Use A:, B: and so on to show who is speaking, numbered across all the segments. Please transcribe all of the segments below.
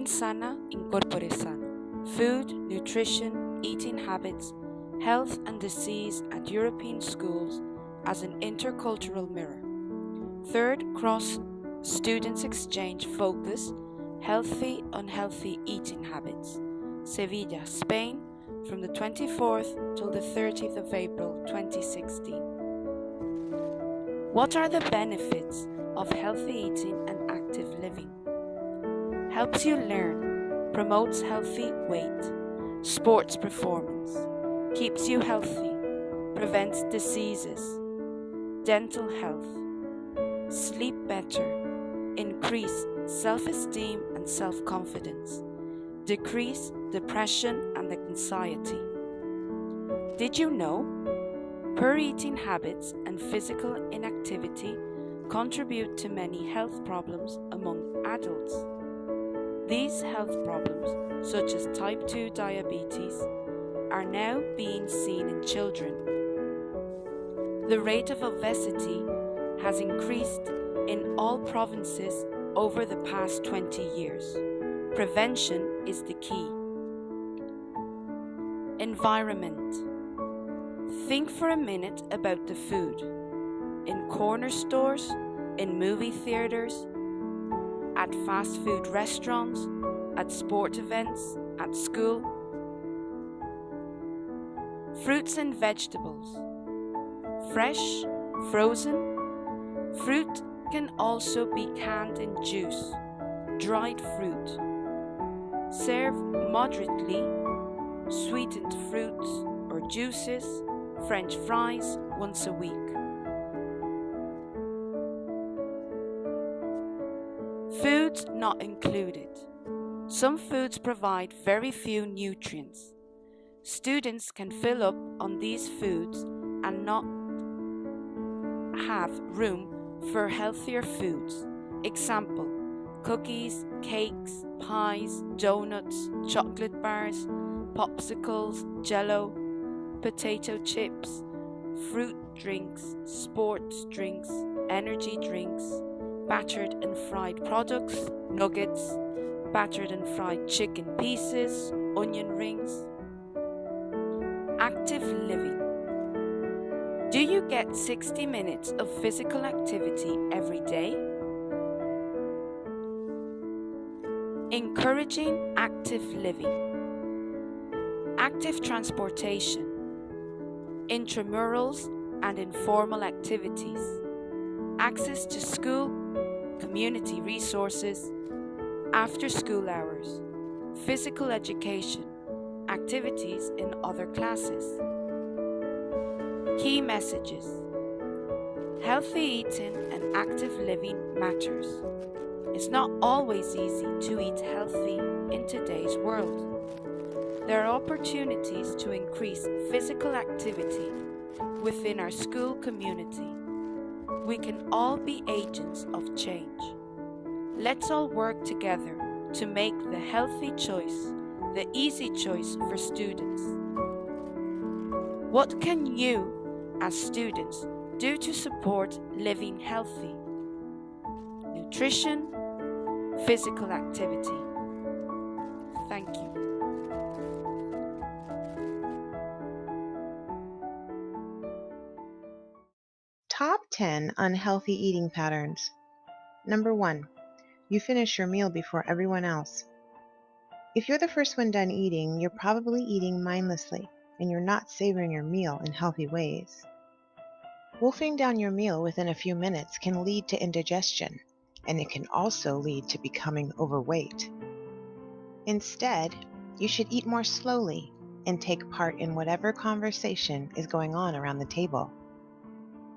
A: Men sana, incorpore sano. Food, nutrition, eating habits, health and disease at European schools as an intercultural mirror. Third, cross students exchange focus, healthy, unhealthy eating habits. Sevilla, Spain, from the 24th till the 30th of April 2016. What are the benefits of healthy eating and active living? Helps you learn, promotes healthy weight, sports performance, keeps you healthy, prevents diseases, dental health, sleep better, increase self-esteem and self-confidence, decrease depression and anxiety. Did you know? Poor eating habits and physical inactivity contribute to many health problems among adults. These health problems, such as type 2 diabetes, are now being seen in children. The rate of obesity has increased in all provinces over the past 20 years. Prevention is the key. Environment. Think for a minute about the food. In corner stores, in movie theaters, at fast food restaurants, at sport events, at school. Fruits and vegetables. Fresh, frozen. Fruit can also be canned in juice, dried fruit. Serve moderately sweetened fruits or juices, French fries once a week. Foods not included. Some foods provide very few nutrients. Students can fill up on these foods and not have room for healthier foods. Example, cookies, cakes, pies, donuts, chocolate bars, popsicles, jello, potato chips, fruit drinks, sports drinks, energy drinks, battered and fried products, nuggets, battered and fried chicken pieces, onion rings. Active living. Do you get 60 minutes of physical activity every day? Encouraging active living. Active transportation. Intramurals and informal activities. Access to school, community resources, after school hours, physical education, activities in other classes. Key messages. Healthy eating and active living matters. It's not always easy to eat healthy in today's world. There are opportunities to increase physical activity within our school community. We can all be agents of change. Let's all work together to make the healthy choice the easy choice for students. What can you, as students, do to support living healthy? Nutrition, physical activity. Thank you.
B: Top 10 unhealthy eating patterns. Number 1. You finish your meal before everyone else. If you're the first one done eating, you're probably eating mindlessly, and you're not savoring your meal in healthy ways. Wolfing down your meal within a few minutes can lead to indigestion, and it can also lead to becoming overweight. Instead, you should eat more slowly and take part in whatever conversation is going on around the table.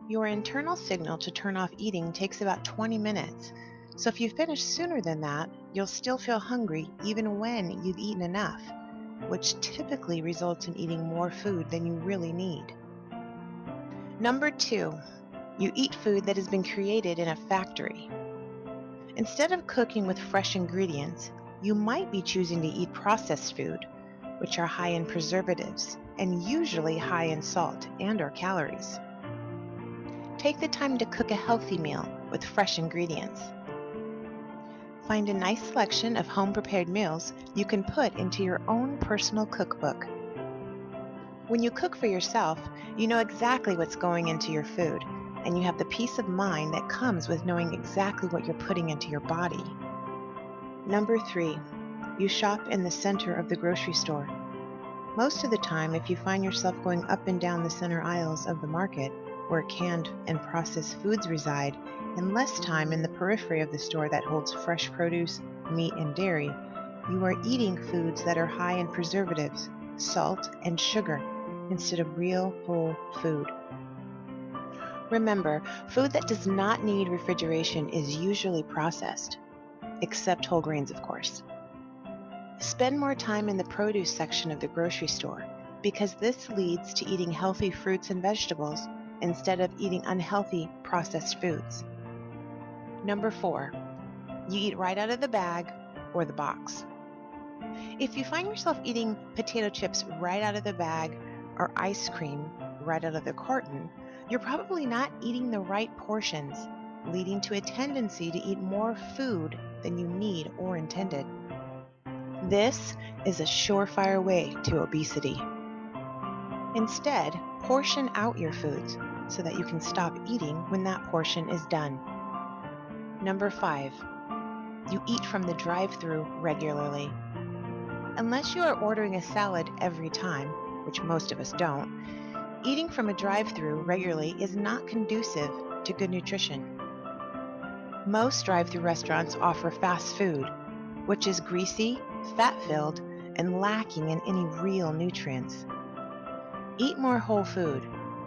B: Your internal signal to turn off eating takes about 20 minutes, so if you finish sooner than that, you'll still feel hungry even when you've eaten enough, which typically results in eating more food than you really need. Number 2, you eat food that has been created in a factory. Instead of cooking with fresh ingredients, you might be choosing to eat processed food, which are high in preservatives and usually high in salt and/or calories. Take the time to cook a healthy meal with fresh ingredients. Find a nice selection of home-prepared meals you can put into your own personal cookbook. When you cook for yourself, you know exactly what's going into your food, and you have the peace of mind that comes with knowing exactly what you're putting into your body. Number 3, you shop in the center of the grocery store. Most of the time, if you find yourself going up and down the center aisles of the market, where canned and processed foods reside, and less time in the periphery of the store that holds fresh produce, meat, and dairy, you are eating foods that are high in preservatives, salt, and sugar instead of real whole food. Remember, food that does not need refrigeration is usually processed, except whole grains, of course. Spend more time in the produce section of the grocery store because this leads to eating healthy fruits and vegetables instead of eating unhealthy processed foods. Number 4, you eat right out of the bag or the box. If you find yourself eating potato chips right out of the bag or ice cream right out of the carton, you're probably not eating the right portions, leading to a tendency to eat more food than you need or intended. This is a surefire way to obesity. Instead, portion out your foods so that you can stop eating when that portion is done. Number 5, you eat from the drive-thru regularly. Unless you are ordering a salad every time, which most of us don't, eating from a drive-thru regularly is not conducive to good nutrition. Most drive-thru restaurants offer fast food, which is greasy, fat-filled, and lacking in any real nutrients. Eat more whole food,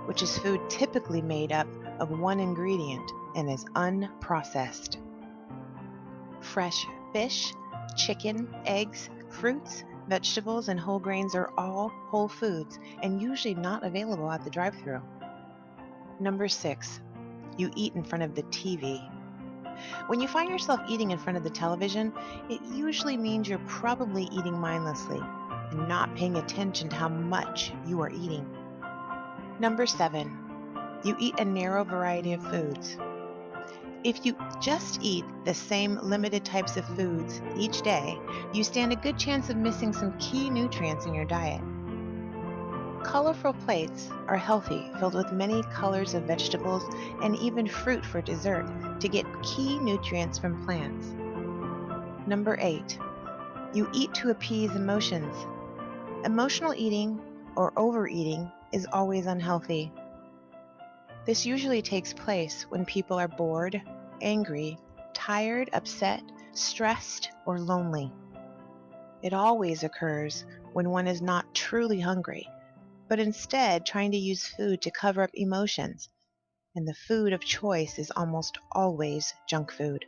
B: which is food typically made up of one ingredient and is unprocessed. Fresh fish, chicken, eggs, fruits, vegetables, and whole grains are all whole foods and usually not available at the drive-thru. Number 6, you eat in front of the TV. When you find yourself eating in front of the television, it usually means you're probably eating mindlessly and not paying attention to how much you are eating. Number 7, you eat a narrow variety of foods. If you just eat the same limited types of foods each day, you stand a good chance of missing some key nutrients in your diet. Colorful plates are healthy, filled with many colors of vegetables and even fruit for dessert to get key nutrients from plants. Number 8, you eat to appease emotions. Emotional eating or overeating is always unhealthy. This usually takes place when people are bored, angry, tired, upset, stressed, or lonely. It always occurs when one is not truly hungry, but instead trying to use food to cover up emotions, and the food of choice is almost always junk food.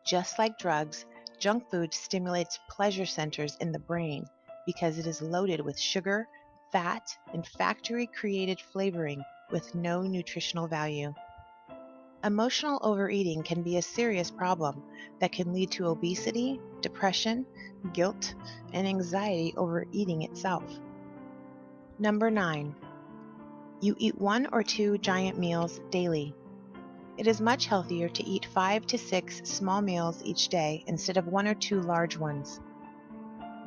B: Just like drugs, junk food stimulates pleasure centers in the brain because it is loaded with sugar, fat, and factory-created flavoring with no nutritional value. Emotional overeating can be a serious problem that can lead to obesity, depression, guilt, and anxiety over eating itself. Number 9, you eat 1 or 2 giant meals daily. It is much healthier to eat 5 to 6 small meals each day instead of 1 or 2 large ones.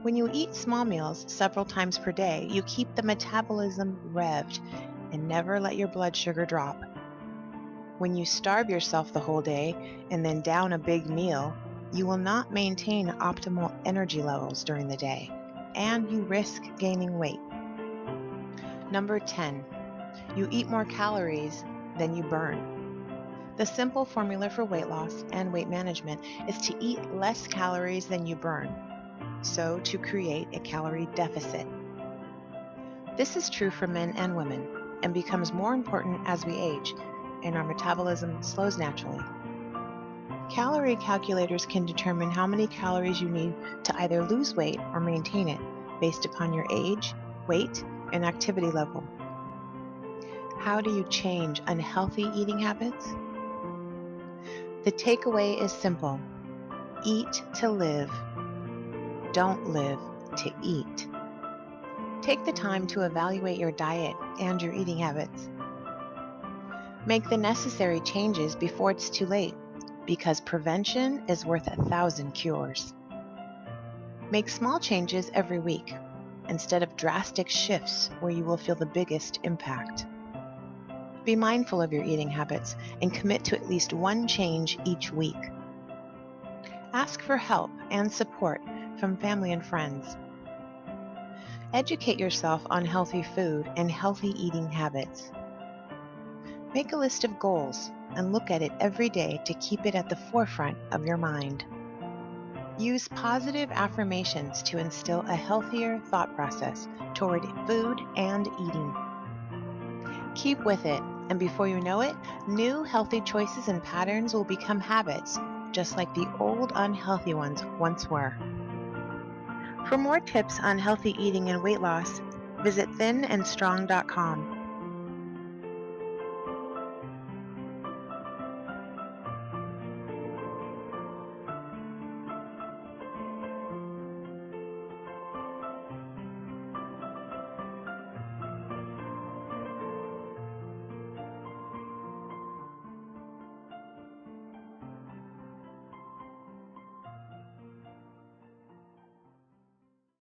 B: When you eat small meals several times per day, you keep the metabolism revved and never let your blood sugar drop. When you starve yourself the whole day and then down a big meal, you will not maintain optimal energy levels during the day, and you risk gaining weight. Number 10, you eat more calories than you burn. The simple formula for weight loss and weight management is to eat less calories than you burn, so to create a calorie deficit. This is true for men and women and becomes more important as we age and our metabolism slows naturally. Calorie calculators can determine how many calories you need to either lose weight or maintain it based upon your age, weight, and activity level. How do you change unhealthy eating habits? The takeaway is simple. Eat to live. Don't live to eat. Take the time to evaluate your diet and your eating habits. Make the necessary changes before it's too late. because prevention is worth 1,000 cures. Make small changes every week instead of drastic shifts where you will feel the biggest impact. Be mindful of your eating habits and commit to at least one change each week. Ask for help and support from family and friends. Educate yourself on healthy food and healthy eating habits. Make a list of goals and look at it every day to keep it at the forefront of your mind. Use positive affirmations to instill a healthier thought process toward food and eating. Keep with it, and before you know it, new healthy choices and patterns will become habits, just like the old unhealthy ones once were. For more tips on healthy eating and weight loss, visit thinandstrong.com.